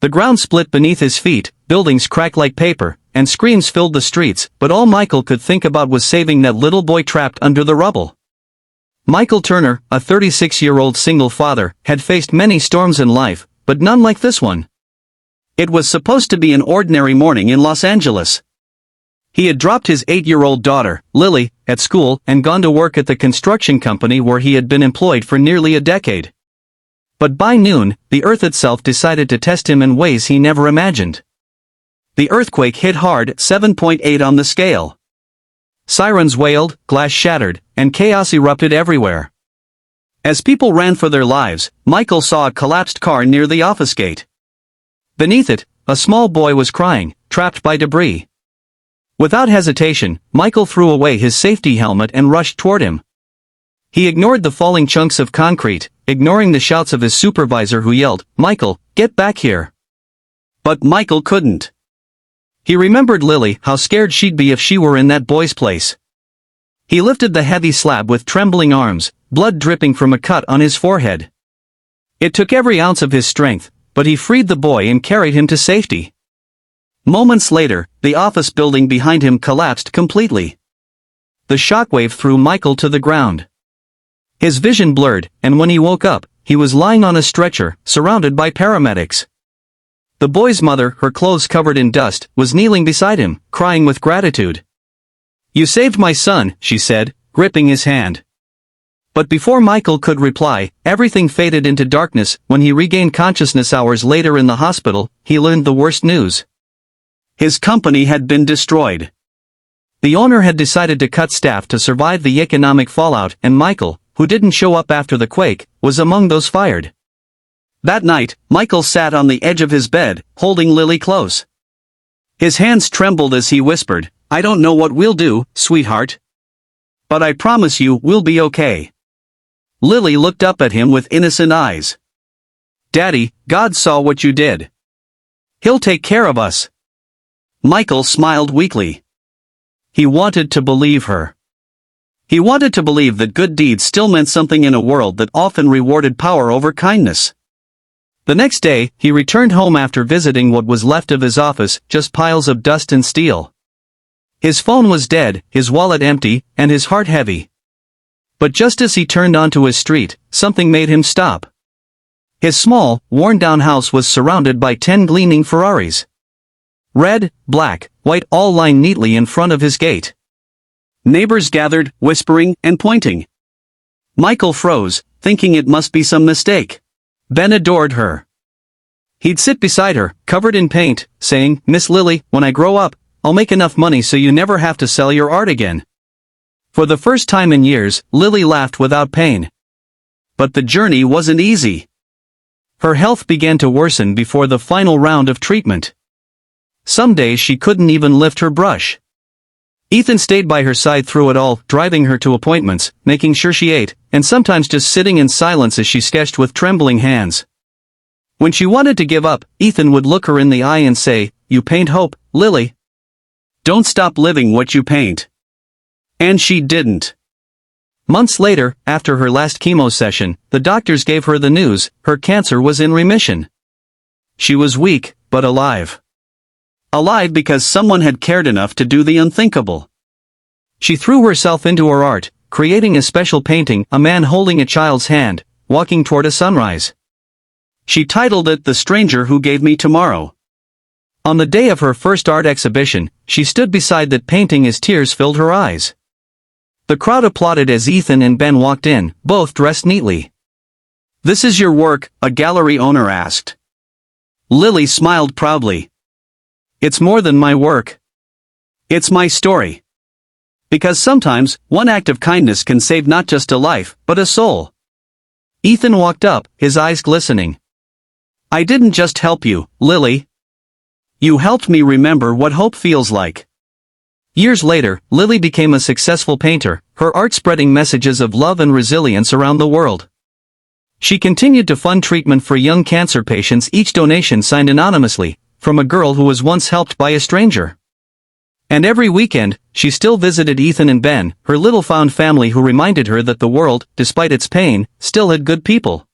The ground split beneath his feet, buildings cracked like paper, and screams filled the streets, but all Michael could think about was saving that little boy trapped under the rubble. Michael Turner, a 36-year-old single father, had faced many storms in life, but none like this one. It was supposed to be an ordinary morning in Los Angeles. He had dropped his 8-year-old daughter, Lily, at school and gone to work at the construction company where he had been employed for nearly a decade. But by noon, the earth itself decided to test him in ways he never imagined. The earthquake hit hard, 7.8 on the scale. Sirens wailed, glass shattered, and chaos erupted everywhere. As people ran for their lives, Michael saw a collapsed car near the office gate. Beneath it, a small boy was crying, trapped by debris. Without hesitation, Michael threw away his safety helmet and rushed toward him. He ignored the falling chunks of concrete, ignoring the shouts of his supervisor who yelled, "Michael, get back here!" But Michael couldn't. He remembered Lily, how scared she'd be if she were in that boy's place. He lifted the heavy slab with trembling arms, blood dripping from a cut on his forehead. It took every ounce of his strength, but he freed the boy and carried him to safety. Moments later, the office building behind him collapsed completely. The shockwave threw Michael to the ground. His vision blurred, and when he woke up, he was lying on a stretcher, surrounded by paramedics. The boy's mother, her clothes covered in dust, was kneeling beside him, crying with gratitude. "You saved my son," she said, gripping his hand. But before Michael could reply, everything faded into darkness. When he regained consciousness hours later in the hospital, he learned the worst news. His company had been destroyed. The owner had decided to cut staff to survive the economic fallout, and Michael, who didn't show up after the quake, was among those fired. That night, Michael sat on the edge of his bed, holding Lily close. His hands trembled as he whispered, "I don't know what we'll do, sweetheart. But I promise you we'll be okay." Lily looked up at him with innocent eyes. "Daddy, God saw what you did. He'll take care of us." Michael smiled weakly. He wanted to believe her. He wanted to believe that good deeds still meant something in a world that often rewarded power over kindness. The next day, he returned home after visiting what was left of his office, just piles of dust and steel. His phone was dead, his wallet empty, and his heart heavy. But just as he turned onto his street, something made him stop. His small, worn-down house was surrounded by 10 gleaming Ferraris. Red, black, white all lined neatly in front of his gate. Neighbors gathered, whispering and pointing. Michael froze, thinking it must be some mistake. Ben adored her. He'd sit beside her, covered in paint, saying, "Miss Lily, when I grow up, I'll make enough money so you never have to sell your art again." For the first time in years, Lily laughed without pain. But the journey wasn't easy. Her health began to worsen before the final round of treatment. Some days she couldn't even lift her brush. Ethan stayed by her side through it all, driving her to appointments, making sure she ate, and sometimes just sitting in silence as she sketched with trembling hands. When she wanted to give up, Ethan would look her in the eye and say, "You paint hope, Lily. Don't stop living what you paint." And she didn't. Months later, after her last chemo session, the doctors gave her the news: her cancer was in remission. She was weak, but alive. Alive because someone had cared enough to do the unthinkable. She threw herself into her art, creating a special painting, a man holding a child's hand, walking toward a sunrise. She titled it "The Stranger Who Gave Me Tomorrow." On the day of her first art exhibition, she stood beside that painting as tears filled her eyes. The crowd applauded as Ethan and Ben walked in, both dressed neatly. "This is your work?" a gallery owner asked. Lily smiled proudly. "It's more than my work. It's my story." Because sometimes, one act of kindness can save not just a life, but a soul. Ethan walked up, his eyes glistening. "I didn't just help you, Lily. You helped me remember what hope feels like." Years later, Lily became a successful painter, her art spreading messages of love and resilience around the world. She continued to fund treatment for young cancer patients, each donation signed anonymously, from a girl who was once helped by a stranger. And every weekend, she still visited Ethan and Ben, her little found family who reminded her that the world, despite its pain, still had good people.